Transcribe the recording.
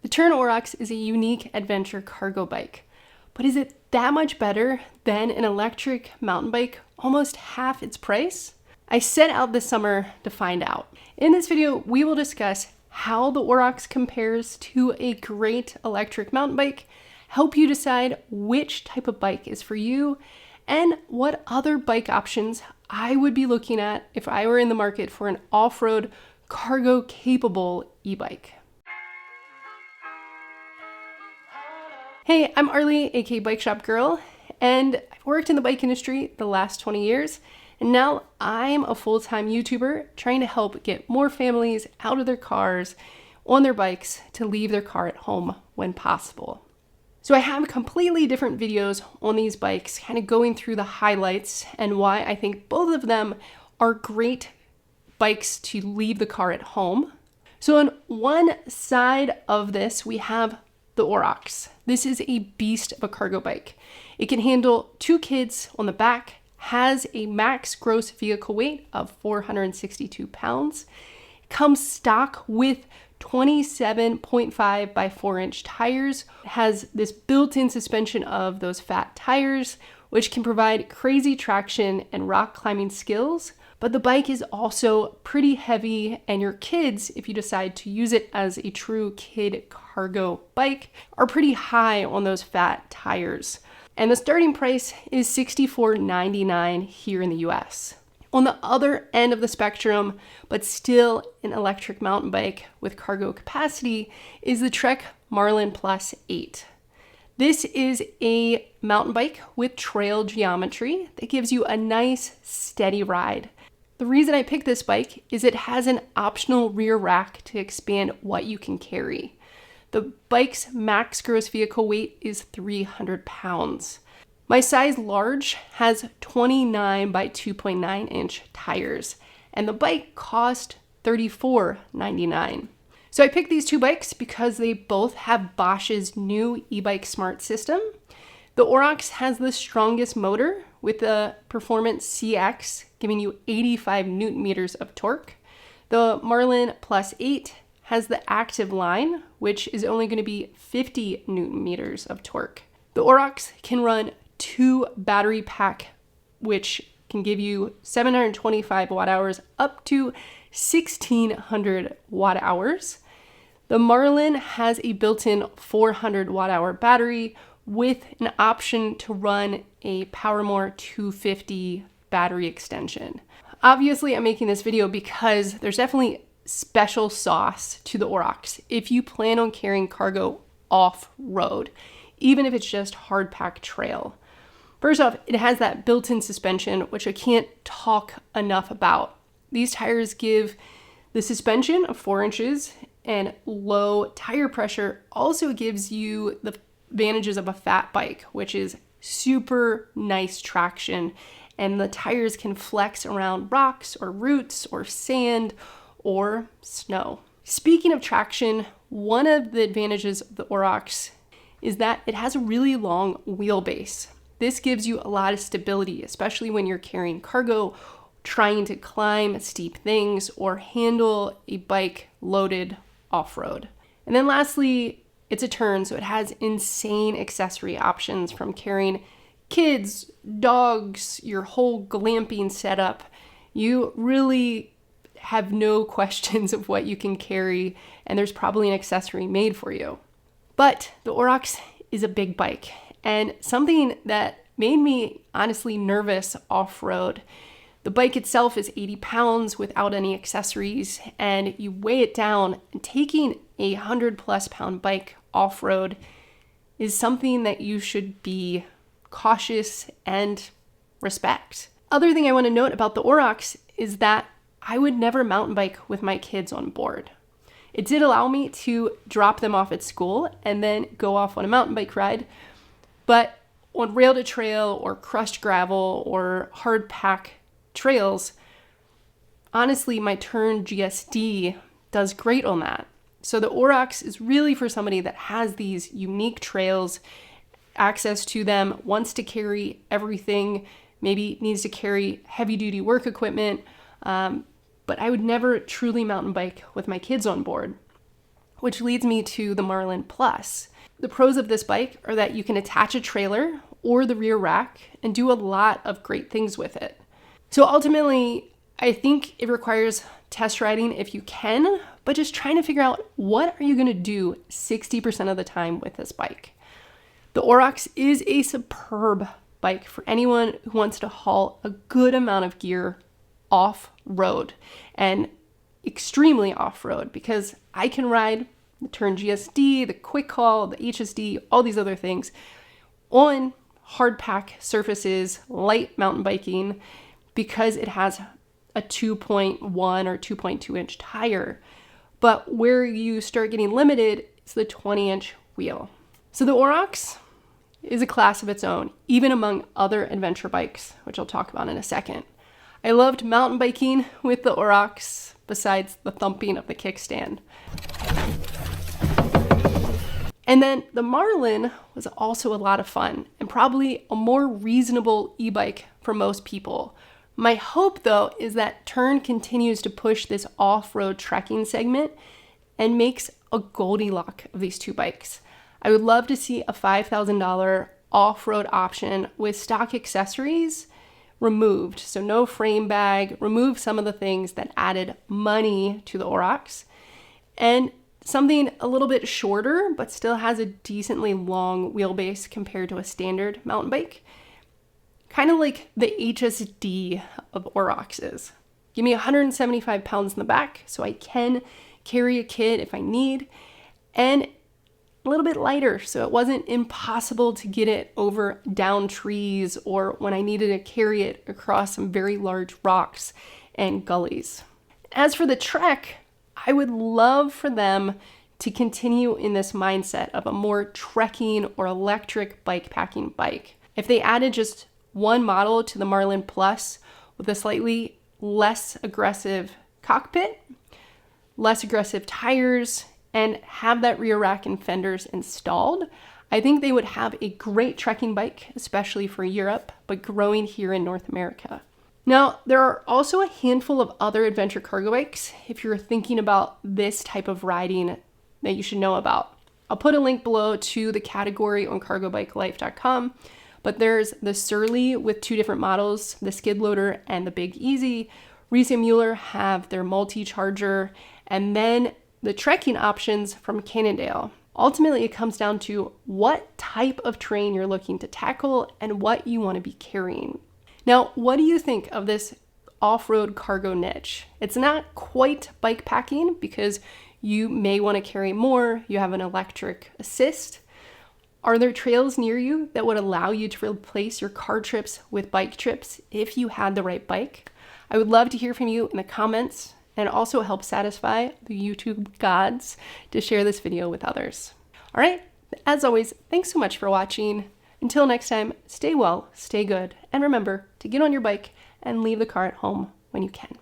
The Tern Orox is a unique adventure cargo bike, but is it that much better than an electric mountain bike almost half its price? I set out this summer to find out. In this video, we will discuss how the Orox compares to a great electric mountain bike, help you decide which type of bike is for you, and what other bike options I would be looking at if I were in the market for an off-road cargo capable e-bike. Hey, I'm Arlie, aka Bike Shop Girl, and I've worked in the bike industry the last 20 years, and now I'm a full-time YouTuber trying to help get more families out of their cars, on their bikes, to leave their car at home when possible. So I have completely different videos on these bikes, kind of going through the highlights and why I think both of them are great bikes to leave the car at home. So on one side of this, we have the Orox. This is a beast of a cargo bike. It can handle 2 kids on the back, has a max gross vehicle weight of 462 pounds, comes stock with 27.5 by 4 inch tires, has this built-in suspension of those fat tires, which can provide crazy traction and rock climbing skills. But the bike is also pretty heavy, and your kids, if you decide to use it as a true kid cargo bike, are pretty high on those fat tires. And the starting price is $64.99 here in the US. On the other end of the spectrum, but still an electric mountain bike with cargo capacity, is the Trek Marlin Plus 8. This is a mountain bike with trail geometry that gives you a nice, steady ride. The reason I picked this bike is it has an optional rear rack to expand what you can carry. The bike's max gross vehicle weight is 300 pounds. My size large has 29 by 2.9 inch tires, and the bike cost $34.99. So I picked these two bikes because they both have Bosch's new e-bike smart system. The Orox has the strongest motor with the Performance CX, giving you 85 newton meters of torque. The Marlin Plus 8 has the active line, which is only going to be 50 newton meters of torque. The Orox can run 2 battery pack, which can give you 725 watt hours up to 1600 watt hours. The Marlin has a built-in 400 watt hour battery with an option to run a PowerMore 250 battery extension. Obviously, I'm making this video because there's definitely special sauce to the Orox if you plan on carrying cargo off-road, even if it's just hard pack trail. First off, it has that built-in suspension, which I can't talk enough about. These tires give the suspension of 4 inches, and low tire pressure also gives you the advantages of a fat bike, which is super nice traction, and the tires can flex around rocks or roots or sand or snow. Speaking of traction, one of the advantages of the Orox is that it has a really long wheelbase. This gives you a lot of stability, especially when you're carrying cargo, trying to climb steep things, or handle a bike loaded off-road. And then lastly, it's a Tern, so it has insane accessory options, from carrying kids, dogs, your whole glamping setup. You really have no questions of what you can carry, and there's probably an accessory made for you. But the Orox is a big bike, and something that made me honestly nervous off-road. The bike itself is 80 pounds without any accessories, and you weigh it down, and taking a 100+ pound bike off-road is something that you should be cautious and respect. Other thing I want to note about the Orox is that I would never mountain bike with my kids on board. It did allow me to drop them off at school and then go off on a mountain bike ride, but on rail to trail or crushed gravel or hard pack trails, honestly, my Tern GSD does great on that. So the Orox is really for somebody that has these unique trails, access to them, wants to carry everything, maybe needs to carry heavy duty work equipment, but I would never truly mountain bike with my kids on board. which leads me to the Marlin Plus. The pros of this bike are that you can attach a trailer or the rear rack and do a lot of great things with it. So ultimately, I think it requires test riding if you can, but just trying to figure out what are you going to do 60% of the time with this bike. The Orox is a superb bike for anyone who wants to haul a good amount of gear off-road, and extremely off-road, because I can ride the Tern GSD, the Quick Haul, the HSD, all these other things on hard pack surfaces, light mountain biking, because it has a 2.1 or 2.2 inch tire. But where you start getting limited is the 20-inch wheel. So the Orox is a class of its own, even among other adventure bikes, which I'll talk about in a second. I loved mountain biking with the Orox, besides the thumping of the kickstand. And then the Marlin was also a lot of fun and probably a more reasonable e-bike for most people. My hope, though, is that Tern continues to push this off-road trekking segment and makes a Goldilocks of these two bikes. I would love to see a $5,000 off-road option with stock accessories removed. So no frame bag, remove some of the things that added money to the Orox, and something a little bit shorter, but still has a decently long wheelbase compared to a standard mountain bike. Kind of like the HSD of Oroxes. Give me 175 pounds in the back so I can carry a kid if I need, and a little bit lighter so it wasn't impossible to get it over down trees or when I needed to carry it across some very large rocks and gullies. As for the Trek, I would love for them to continue in this mindset of a more trekking or electric bike packing bike. If they added just one model to the Marlin Plus with a slightly less aggressive cockpit, less aggressive tires, and have that rear rack and fenders installed, I think they would have a great trekking bike, especially for Europe, but growing here in North America. Now, there are also a handful of other adventure cargo bikes if you're thinking about this type of riding that you should know about. I'll put a link below to the category on cargobikelife.com, but there's the Surly with two different models, the Skid Loader and the Big Easy. Reese and Mueller have their multi-charger, and then the trekking options from Cannondale. Ultimately, it comes down to what type of terrain you're looking to tackle and what you want to be carrying. Now, what do you think of this off-road cargo niche? It's not quite bike packing because you may want to carry more. You have an electric assist. Are there trails near you that would allow you to replace your car trips with bike trips if you had the right bike? I would love to hear from you in the comments, and also help satisfy the YouTube gods to share this video with others. All right, as always, thanks so much for watching. Until next time, stay well, stay good, and remember to get on your bike and leave the car at home when you can.